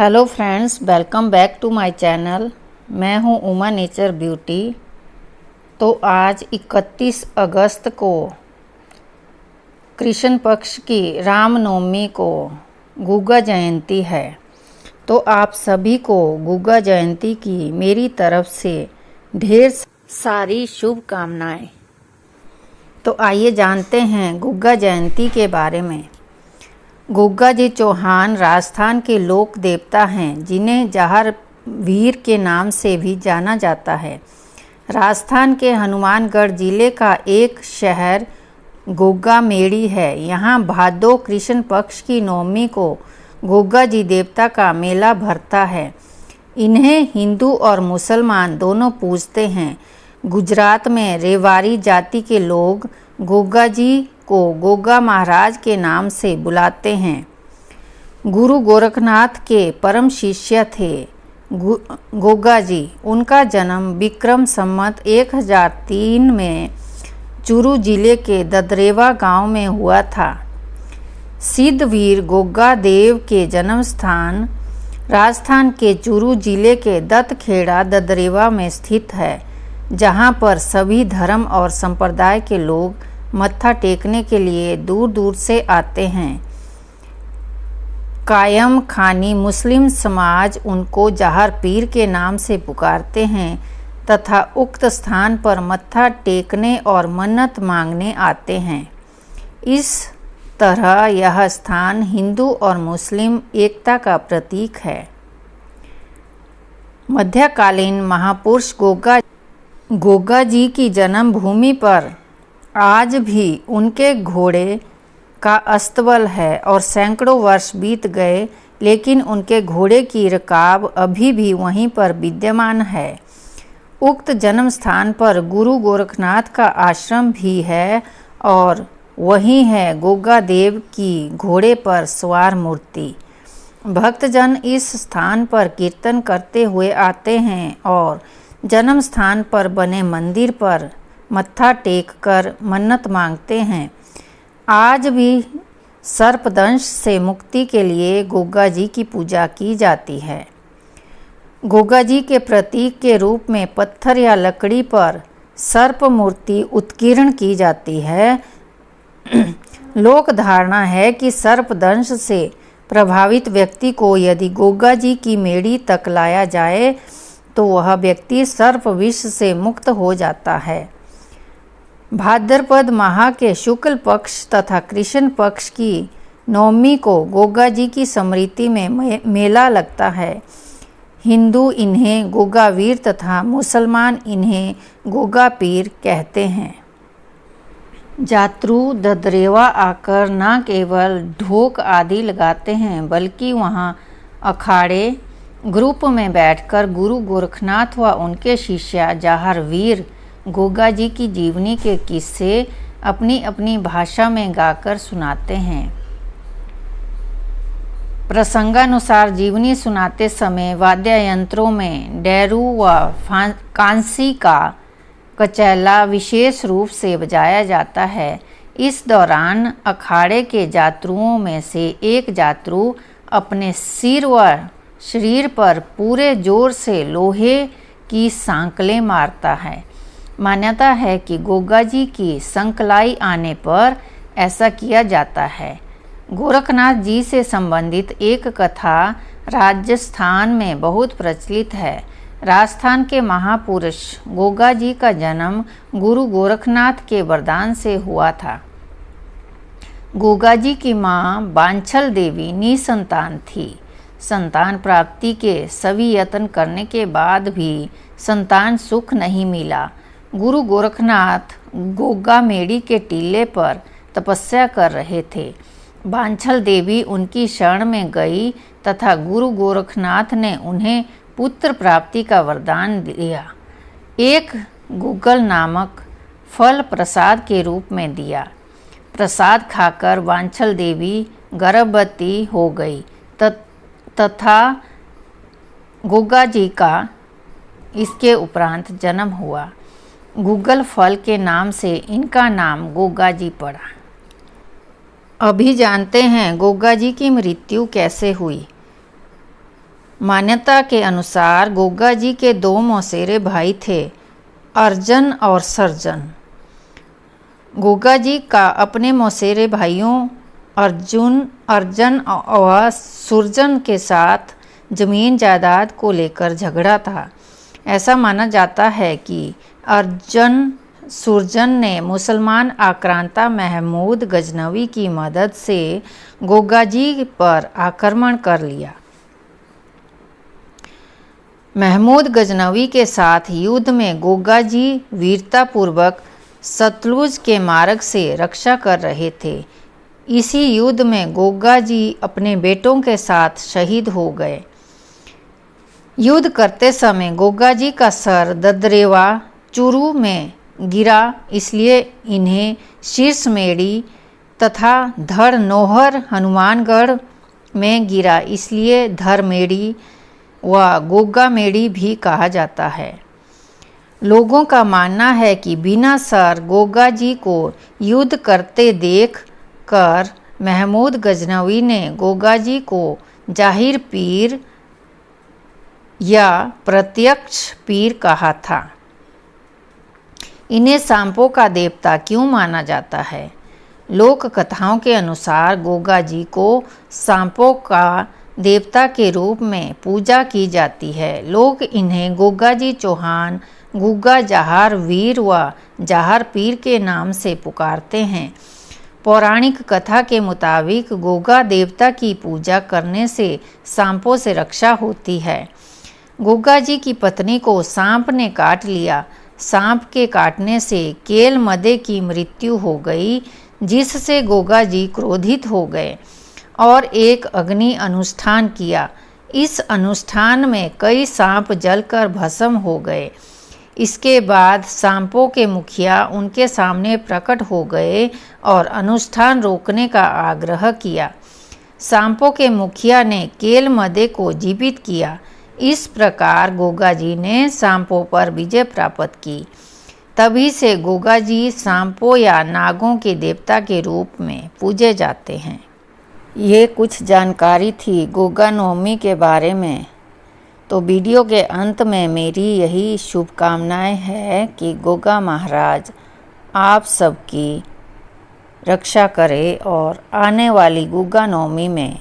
Hello friends, welcome back to my channel. मैं हूं Uma nature beauty. तो आज 31 अगस्त को कृष्ण पक्ष की रामनवमी को गुग्गा जयंती है। तो आप सभी को गुग्गा जयंती की मेरी तरफ से ढेर सारी शुभकामनाएं। तो आइए जानते हैं गुग्गा जयंती के बारे में। गुग्गा जी चौहान राजस्थान के लोक देवता हैं, जिन्हें जहार वीर के नाम से भी जाना जाता है। राजस्थान के हनुमानगढ़ जिले का एक शहर गुग्गा मेड़ी है। यहाँ भादो कृष्ण पक्ष की नवमी को गुग्गा जी देवता का मेला भरता है। इन्हें हिंदू और मुसलमान दोनों पूजते हैं। गुजरात में रेवाड़ी जाति के लोग गुग्गा जी को गोगा महाराज के नाम से बुलाते हैं। गुरु गोरखनाथ के परम शिष्य थे गोगा जी। उनका जन्म विक्रम संवत 1003 में चूरू जिले के ददरेवा गांव में हुआ था। सिद्धवीर गोगा देव के जन्म स्थान राजस्थान के चूरू जिले के दत्तखेड़ा ददरेवा में स्थित है, जहां पर सभी धर्म और संप्रदाय के लोग मत्था टेकने के लिए दूर दूर से आते हैं। कायम खानी मुस्लिम समाज उनको जहार पीर के नाम से पुकारते हैं तथा उक्त स्थान पर मत्था टेकने और मन्नत मांगने आते हैं। इस तरह यह स्थान हिंदू और मुस्लिम एकता का प्रतीक है। मध्यकालीन महापुरुष गोगा जी की जन्म भूमि पर आज भी उनके घोड़े का अस्तबल है और सैकड़ों वर्ष बीत गए, लेकिन उनके घोड़े की रकाब अभी भी वहीं पर विद्यमान है। उक्त जन्म स्थान पर गुरु गोरखनाथ का आश्रम भी है और वहीं है गोगा देव की घोड़े पर सवार मूर्ति। भक्तजन इस स्थान पर कीर्तन करते हुए आते हैं और जन्म स्थान पर बने मंदिर पर मत्था टेक कर मन्नत मांगते हैं। आज भी सर्पदंश से मुक्ति के लिए गोगा जी की पूजा की जाती है। गोगा जी के प्रतीक के रूप में पत्थर या लकड़ी पर सर्प मूर्ति उत्कीर्ण की जाती है। लोक धारणा है कि सर्पदंश से प्रभावित व्यक्ति को यदि गोगा जी की मेड़ी तक लाया जाए तो वह व्यक्ति सर्प विष से मुक्त हो जाता है। भाद्रपद माह के शुक्ल पक्ष तथा कृष्ण पक्ष की नवमी को गोगा जी की स्मृति में मेला लगता है। हिंदू इन्हें गोगा वीर तथा मुसलमान इन्हें गोगा पीर कहते हैं। जातरू ददरेवा आकर न केवल ढोक आदि लगाते हैं, बल्कि वहाँ अखाड़े ग्रुप में बैठकर गुरु गोरखनाथ व उनके शिष्य जहार वीर गोगा जी की जीवनी के किस्से अपनी अपनी भाषा में गाकर सुनाते हैं। प्रसंगानुसार जीवनी सुनाते समय वाद्य यंत्रों में डैरू व कांसी का कचैला विशेष रूप से बजाया जाता है। इस दौरान अखाड़े के जातरुओं में से एक जातरू अपने सिर व शरीर पर पूरे जोर से लोहे की सांकलें मारता है। मान्यता है कि गोगा जी की संकलाई आने पर ऐसा किया जाता है। गोरखनाथ जी से संबंधित एक कथा राजस्थान में बहुत प्रचलित है। राजस्थान के महापुरुष गोगा जी का जन्म गुरु गोरखनाथ के वरदान से हुआ था। गोगा जी की मां बांछल देवी निसंतान थी। संतान प्राप्ति के सभी यत्न करने के बाद भी संतान सुख नहीं मिला। गुरु गोरखनाथ गोगा मेड़ी के टीले पर तपस्या कर रहे थे। बांछल देवी उनकी शरण में गई तथा गुरु गोरखनाथ ने उन्हें पुत्र प्राप्ति का वरदान दिया। एक गुग्गल नामक फल प्रसाद के रूप में दिया। प्रसाद खाकर बांछल देवी गर्भवती हो गई तथा गोगा जी का इसके उपरांत जन्म हुआ। गुग्गल फल के नाम से इनका नाम गोगा जी पड़ा। अभी जानते हैं गोगा जी की मृत्यु कैसे हुई। मान्यता के अनुसार गोगा जी के 2 मौसेरे भाई थे, अर्जन और सर्जन। गोगा जी का अपने मौसेरे भाइयों अर्जन और सुरजन के साथ जमीन जायदाद को लेकर झगड़ा था। ऐसा माना जाता है कि अर्जन सुरजन ने मुसलमान आक्रांता महमूद गजनवी की मदद से गोगा जी पर आक्रमण कर लिया। महमूद गजनवी के साथ युद्ध में गोगा जी वीरतापूर्वक सतलुज के मार्ग से रक्षा कर रहे थे। इसी युद्ध में गोगा जी अपने बेटों के साथ शहीद हो गए। युद्ध करते समय गोगा जी का सर ददरेवा चूरू में गिरा, इसलिए इन्हें शीर्षमेड़ी, तथा धड़ नोहर हनुमानगढ़ में गिरा, इसलिए धरमेड़ी व गोगामेड़ी भी कहा जाता है। लोगों का मानना है कि बिना सर गोगा जी को युद्ध करते देख कर महमूद गजनवी ने गोगा जी को जाहिर पीर या प्रत्यक्ष पीर कहा था। इन्हें सांपों का देवता क्यों माना जाता है? लोक कथाओं के अनुसार गोगा जी को सांपों का देवता के रूप में पूजा की जाती है। लोग इन्हें गोगा जी चौहान, गुग्गा जहार वीर व जहार पीर के नाम से पुकारते हैं। पौराणिक कथा के मुताबिक गोगा देवता की पूजा करने से सांपों से रक्षा होती है। गोगा जी की पत्नी को सांप ने काट लिया। सांप के काटने से केल मदे की मृत्यु हो गई, जिससे गोगा जी क्रोधित हो गए और एक अग्नि अनुष्ठान किया। इस अनुष्ठान में कई सांप जलकर भस्म हो गए। इसके बाद सांपों के मुखिया उनके सामने प्रकट हो गए और अनुष्ठान रोकने का आग्रह किया। सांपों के मुखिया ने केल मदे को जीवित किया। इस प्रकार गोगा जी ने सांपों पर विजय प्राप्त की। तभी से गोगा जी सांपों या नागों के देवता के रूप में पूजे जाते हैं। ये कुछ जानकारी थी गोगा नवमी के बारे में। तो वीडियो के अंत में मेरी यही शुभकामनाएं है कि गोगा महाराज आप सबकी रक्षा करे और आने वाली गोगा नवमी में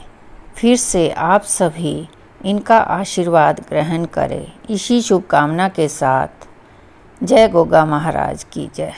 फिर से आप सभी इनका आशीर्वाद ग्रहण करें। इसी शुभकामना के साथ जय गोगा महाराज की जय।